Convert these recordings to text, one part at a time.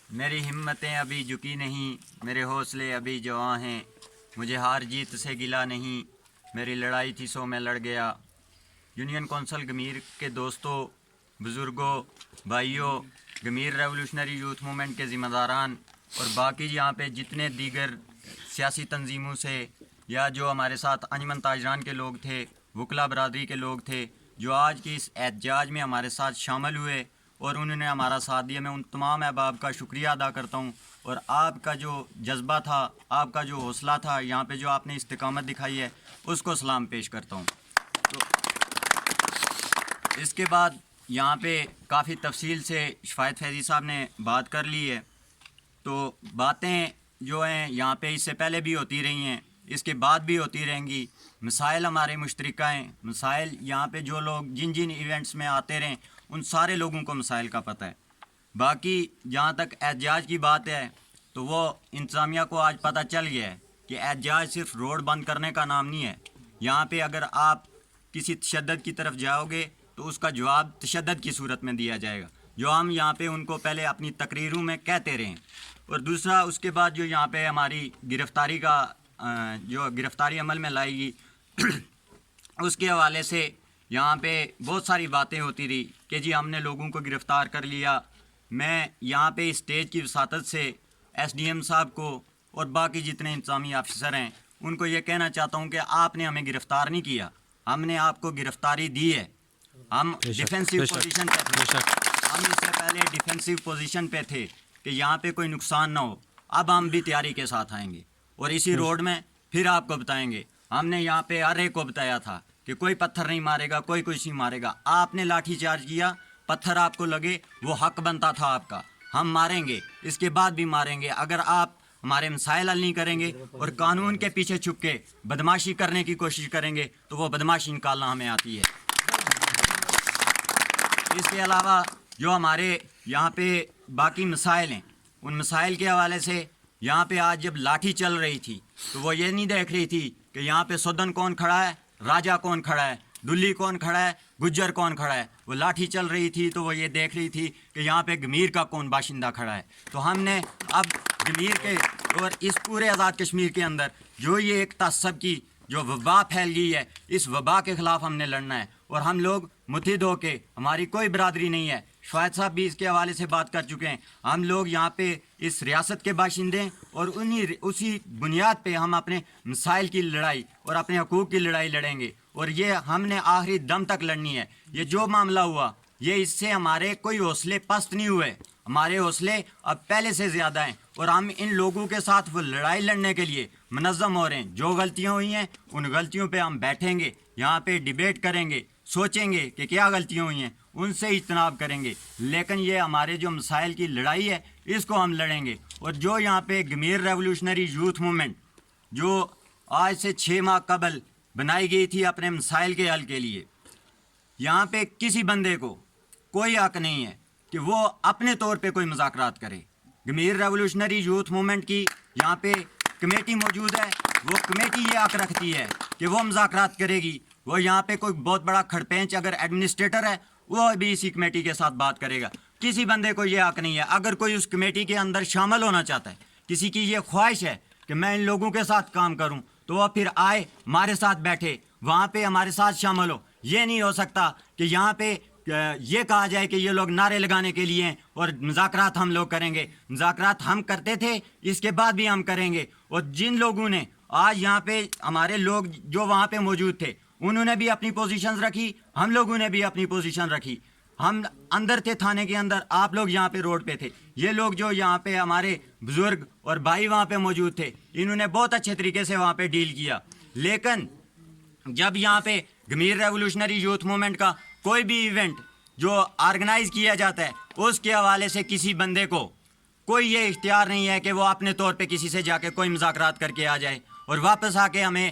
میری ہمتیں ابھی جھکی نہیں، میرے حوصلے ابھی جواں ہیں، مجھے ہار جیت سے گلہ نہیں، میری لڑائی تھی سو میں لڑ گیا۔ یونین کونسل گمیر کے دوستوں، بزرگوں، بھائیوں، گمیر ریولوشنری یوتھ موومنٹ کے ذمہ داران اور باقی یہاں پہ جتنے دیگر سیاسی تنظیموں سے یا جو ہمارے ساتھ انجمن تاجران کے لوگ تھے، وکلا برادری کے لوگ تھے، جو آج کی اس احتجاج میں ہمارے ساتھ شامل ہوئے اور انہوں نے ہمارا ساتھ دیا، میں ان تمام احباب کا شکریہ ادا کرتا ہوں۔ اور آپ کا جو جذبہ تھا، آپ کا جو حوصلہ تھا، یہاں پہ جو آپ نے استقامت دکھائی ہے، اس کو سلام پیش کرتا ہوں۔ تو اس کے بعد یہاں پہ کافی تفصیل سے شفایت فیضی صاحب نے بات کر لی ہے، تو باتیں جو ہیں یہاں پہ اس سے پہلے بھی ہوتی رہی ہیں، اس کے بعد بھی ہوتی رہیں گی۔ مسائل ہمارے مشترکہ ہیں، مسائل یہاں پہ جو لوگ جن جن ایونٹس میں آتے رہیں ان سارے لوگوں کو مسائل کا پتہ ہے۔ باقی جہاں تک احتجاج کی بات ہے تو وہ انتظامیہ کو آج پتہ چل گیا ہے کہ احتجاج صرف روڈ بند کرنے کا نام نہیں ہے۔ یہاں پہ اگر آپ کسی تشدد کی طرف جاؤ گے تو اس کا جواب تشدد کی صورت میں دیا جائے گا، جو ہم یہاں پہ ان کو پہلے اپنی تقریروں میں کہتے رہیں۔ اور دوسرا اس کے بعد جو یہاں پہ ہماری گرفتاری کا جو گرفتاری عمل میں لائی گئی اس کے حوالے سے یہاں پہ بہت ساری باتیں ہوتی رہی کہ جی ہم نے لوگوں کو گرفتار کر لیا۔ میں یہاں پہ اسٹیج کی وساطت سے ایس ڈی ایم صاحب کو اور باقی جتنے انتظامی آفیسر ہیں ان کو یہ کہنا چاہتا ہوں کہ آپ نے ہمیں گرفتار نہیں کیا، ہم نے آپ کو گرفتاری دی ہے۔ ہم ڈیفینسو پوزیشن پہ تھے، ہم اس سے پہلے ڈیفینسو پوزیشن پہ تھے کہ یہاں پہ کوئی نقصان نہ ہو۔ اب ہم بھی تیاری کے ساتھ آئیں گے اور اسی روڈ میں پھر آپ کو بتائیں گے۔ ہم نے یہاں پہ ہر ایک کو بتایا تھا کہ کوئی پتھر نہیں مارے گا، کوئی کچھ نہیں مارے گا۔ آپ نے لاٹھی چارج کیا، پتھر آپ کو لگے، وہ حق بنتا تھا آپ کا، ہم ماریں گے، اس کے بعد بھی ماریں گے۔ اگر آپ ہمارے مسائل حل نہیں کریں گے اور قانون کے پیچھے چھپ کے بدماشی کرنے کی کوشش کریں گے تو وہ بدماشی نکالنا ہمیں آتی ہے۔ اس کے علاوہ جو ہمارے یہاں پہ باقی مسائل ہیں، ان مسائل کے حوالے سے یہاں پہ آج جب لاٹھی چل رہی تھی تو وہ یہ نہیں دیکھ رہی تھی کہ یہاں پہ سودن کون کھڑا ہے، راجا کون کھڑا ہے، دلی کون کھڑا ہے، گجر کون کھڑا ہے۔ وہ لاٹھی چل رہی تھی تو وہ یہ دیکھ رہی تھی کہ یہاں پہ گمیر کا کون باشندہ کھڑا ہے۔ تو ہم نے اب گمیر کے اور اس پورے آزاد کشمیر کے اندر جو یہ ایک تعصب کی جو وبا پھیل گئی ہے، اس وبا کے خلاف ہم نے لڑنا ہے۔ اور ہم لوگ متحد ہو کے، ہماری کوئی برادری نہیں ہے، شاہد صاحب بھی اس کے حوالے سے بات کر چکے ہیں، ہم لوگ یہاں پہ اس ریاست کے باشندے ہیں اور اسی بنیاد پہ ہم اپنے مسائل کی لڑائی اور اپنے حقوق کی لڑائی لڑیں گے، اور یہ ہم نے آخری دم تک لڑنی ہے۔ یہ جو معاملہ ہوا، یہ اس سے ہمارے کوئی حوصلے پست نہیں ہوئے، ہمارے حوصلے اب پہلے سے زیادہ ہیں، اور ہم ان لوگوں کے ساتھ وہ لڑائی لڑنے کے لیے منظم ہو رہے ہیں۔ جو غلطیاں ہوئی ہیں ان غلطیوں پہ ہم بیٹھیں گے، یہاں پہ ڈیبیٹ کریں گے، سوچیں گے کہ کیا غلطیاں ہوئی ہیں، ان سے اجتناب کریں گے، لیکن یہ ہمارے جو مسائل کی لڑائی ہے اس کو ہم لڑیں گے۔ اور جو یہاں پہ گمیر ریولوشنری یوتھ موومنٹ جو آج سے 6 ماہ قبل بنائی گئی تھی اپنے مسائل کے حل کے لیے، یہاں پہ کسی بندے کو کوئی حق نہیں ہے کہ وہ اپنے طور پہ کوئی مذاکرات کرے۔ گمیر ریولوشنری یوتھ موومنٹ کی یہاں پہ کمیٹی موجود ہے، وہ کمیٹی یہ حق رکھتی ہے کہ وہ مذاکرات کرے گی۔ وہ یہاں پہ کوئی بہت بڑا کھڑپینچ اگر ایڈمنسٹریٹر ہے وہ بھی اسی کمیٹی کے ساتھ بات کرے گا۔ کسی بندے کو یہ حق نہیں ہے، اگر کوئی اس کمیٹی کے اندر شامل ہونا چاہتا ہے، کسی کی یہ خواہش ہے کہ میں ان لوگوں کے ساتھ کام کروں، تو وہ پھر آئے ہمارے ساتھ بیٹھے، وہاں پہ ہمارے ساتھ شامل ہو۔ یہ نہیں ہو سکتا کہ یہاں پہ یہ کہا جائے کہ یہ لوگ نعرے لگانے کے لیے ہیں اور مذاکرات ہم لوگ کریں گے۔ مذاکرات ہم کرتے تھے، اس کے بعد بھی ہم کریں گے۔ اور جن لوگوں نے آج یہاں پہ ہمارے لوگ جو وہاں پہ موجود تھے انہوں نے بھی اپنی پوزیشنز رکھی، ہم لوگوں نے بھی اپنی پوزیشن رکھی۔ ہم اندر تھے تھانے کے اندر، آپ لوگ یہاں پہ روڈ پہ تھے۔ یہ لوگ جو یہاں پہ ہمارے بزرگ اور بھائی وہاں پہ موجود تھے، انہوں نے بہت اچھے طریقے سے وہاں پہ ڈیل کیا۔ لیکن جب یہاں پہ گمیر ریولوشنری یوتھ موومنٹ کا کوئی بھی ایونٹ جو آرگنائز کیا جاتا ہے اس کے حوالے سے کسی بندے کو کوئی یہ اختیار نہیں ہے کہ وہ اپنے طور پہ کسی سے جا کے کوئی مذاکرات کر کے آ جائے اور واپس آ کے ہمیں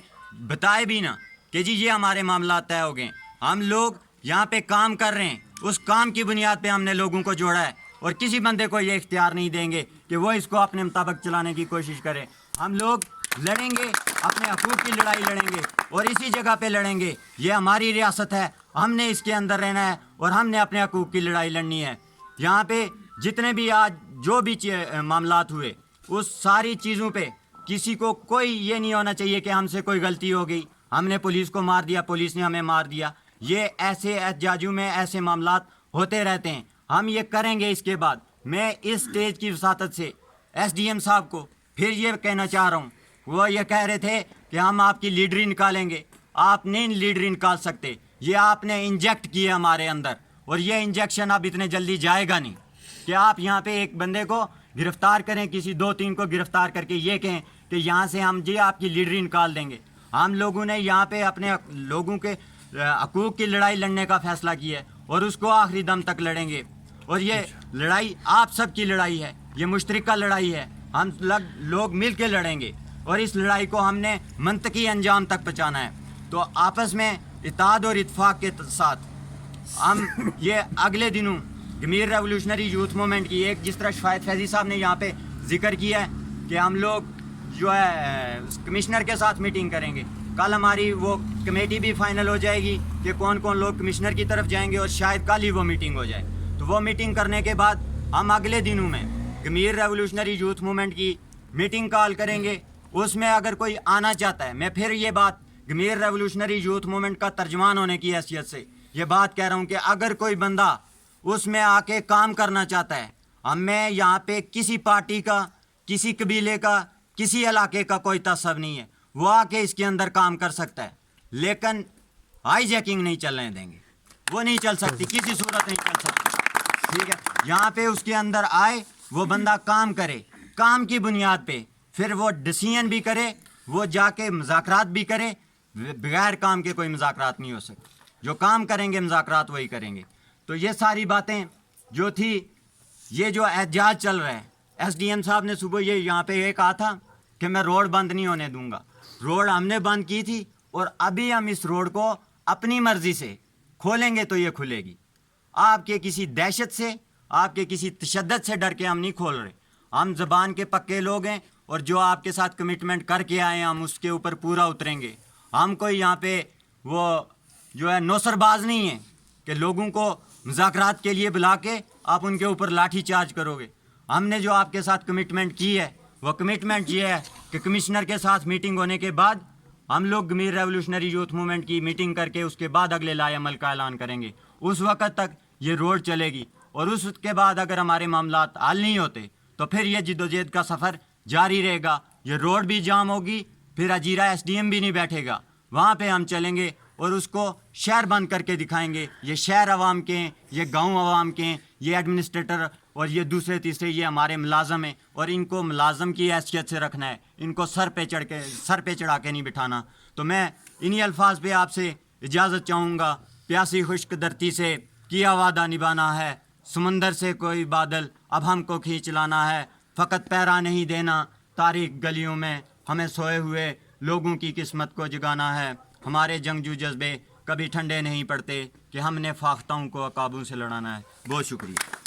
بتائے بھی نہ کہ جی یہ ہمارے معاملات طے ہو گئے۔ ہم لوگ یہاں پہ کام کر رہے ہیں، اس کام کی بنیاد پہ ہم نے لوگوں کو جوڑا ہے، اور کسی بندے کو یہ اختیار نہیں دیں گے کہ وہ اس کو اپنے مطابق چلانے کی کوشش کرے۔ ہم لوگ لڑیں گے، اپنے حقوق کی لڑائی لڑیں گے اور اسی جگہ پہ لڑیں گے۔ یہ ہماری ریاست ہے، ہم نے اس کے اندر رہنا ہے اور ہم نے اپنے حقوق کی لڑائی لڑنی ہے۔ یہاں پہ جتنے بھی آج جو بھی معاملات ہوئے اس ساری چیزوں پہ کسی کو کوئی یہ نہیں ہونا چاہیے کہ ہم سے کوئی غلطی ہو گئی، ہم نے پولیس کو مار دیا، پولیس نے ہمیں مار دیا. یہ ایسے احتجاجوں میں ایسے معاملات ہوتے رہتے ہیں. ہم یہ کریں گے. اس کے بعد میں اس اسٹیج کی وساطت سے ایس ڈی ایم صاحب کو پھر یہ کہنا چاہ رہا ہوں. وہ یہ کہہ رہے تھے کہ ہم آپ کی لیڈری نکالیں گے. آپ نہیں لیڈری نکال سکتے. یہ آپ نے انجیکٹ کیا ہمارے اندر، اور یہ انجیکشن اب اتنے جلدی جائے گا نہیں کہ آپ یہاں پہ ایک بندے کو گرفتار کریں، کسی 2-3 کو گرفتار کر کے یہ کہیں کہ یہاں سے ہم جی آپ کی لیڈری نکال دیں گے. ہم لوگوں نے یہاں پہ اپنے لوگوں کے حقوق کی لڑائی لڑنے کا فیصلہ کیا ہے اور اس کو آخری دم تک لڑیں گے. اور یہ لڑائی آپ سب کی لڑائی ہے، یہ مشترکہ لڑائی ہے. ہم لوگ مل کے لڑیں گے اور اس لڑائی کو ہم نے منطقی انجام تک پہنچانا ہے. تو آپس میں اتحاد اور اتفاق کے ساتھ ہم یہ اگلے دنوں گمیر ریولوشنری یوتھ موومنٹ کی ایک، جس طرح شفایت فیضی صاحب نے یہاں پہ ذکر کیا ہے کہ ہم لوگ جو ہے کمشنر کے ساتھ میٹنگ کریں گے. کل ہماری وہ کمیٹی بھی فائنل ہو جائے گی کہ کون کون لوگ کمشنر کی طرف جائیں گے، اور شاید کل ہی وہ میٹنگ ہو جائے. تو وہ میٹنگ کرنے کے بعد ہم اگلے دنوں میں گمیر ریولوشنری یوتھ موومنٹ کی میٹنگ کال کریں گے. اس میں اگر کوئی آنا چاہتا ہے، میں پھر یہ بات گمیر ریولوشنری یوتھ موومنٹ کا ترجمان ہونے کی حیثیت سے یہ بات کہہ رہا ہوں کہ اگر کوئی بندہ اس میں آ کے کام کرنا چاہتا ہے، ہمیں یہاں پہ کسی پارٹی کا، کسی قبیلے کا، کسی علاقے کا کوئی تعصب نہیں ہے. وہ آ کے اس کے اندر کام کر سکتا ہے، لیکن ہائی جیکنگ نہیں چلنے دیں گے. وہ نہیں چل سکتی، کسی صورت نہیں چل سکتی. ٹھیک ہے، یہاں پہ اس کے اندر آئے، وہ بندہ کام کرے، کام کی بنیاد پہ پھر وہ ڈسیزن بھی کرے، وہ جا کے مذاکرات بھی کرے. بغیر کام کے کوئی مذاکرات نہیں ہو سکتے. جو کام کریں گے مذاکرات وہی کریں گے. تو یہ ساری باتیں جو تھی، یہ جو احتجاج چل رہا ہے، ایس ڈی ایم صاحب نے صبح یہ یہاں پہ یہ کہا تھا کہ میں روڈ بند نہیں ہونے دوں گا. روڈ ہم نے بند کی تھی، اور ابھی ہم اس روڈ کو اپنی مرضی سے کھولیں گے تو یہ کھلے گی. آپ کے کسی دہشت سے، آپ کے کسی تشدد سے ڈر کے ہم نہیں کھول رہے. ہم زبان کے پکے لوگ ہیں، اور جو آپ کے ساتھ کمٹمنٹ کر کے آئے ہیں ہم اس کے اوپر پورا اتریں گے. ہم کوئی یہاں پہ وہ جو ہے نوسر باز نہیں ہیں کہ لوگوں کو مذاکرات کے لیے بلا کے آپ ان کے اوپر لاٹھی چارج کرو گے. ہم نے جو آپ کے ساتھ کمٹمنٹ کی ہے، وہ کمٹمنٹ یہ ہے کہ کمشنر کے ساتھ میٹنگ ہونے کے بعد ہم لوگ گمیر ریولوشنری یوتھ موومنٹ کی میٹنگ کر کے اس کے بعد اگلے لائحہ عمل کا اعلان کریں گے. اس وقت تک یہ روڈ چلے گی، اور اس کے بعد اگر ہمارے معاملات حل نہیں ہوتے تو پھر یہ جدوجہد کا سفر جاری رہے گا. یہ روڈ بھی جام ہوگی، پھر اجیرا ایس ڈی ایم بھی نہیں بیٹھے گا، وہاں پہ ہم چلیں گے اور اس کو شہر بند کر کے دکھائیں گے. یہ شہر عوام کے ہیں، یہ گاؤں عوام کے ہیں، یہ ایڈمنسٹریٹر اور یہ دوسرے تیسرے یہ ہمارے ملازم ہیں، اور ان کو ملازم کی حیثیت سے رکھنا ہے. ان کو سر پہ چڑھا کے نہیں بٹھانا. تو میں انہی الفاظ پہ آپ سے اجازت چاہوں گا. پیاسی خشک دھرتی سے کیا وعدہ نبھانا ہے، سمندر سے کوئی بادل اب ہم کو کھینچ لانا ہے. فقط پیرا نہیں دینا تاریک گلیوں میں، ہمیں سوئے ہوئے لوگوں کی قسمت کو جگانا ہے. ہمارے جنگجو جذبے کبھی ٹھنڈے نہیں پڑتے کہ ہم نے فاختوں کو قابو سے لڑانا ہے. بہت شکریہ.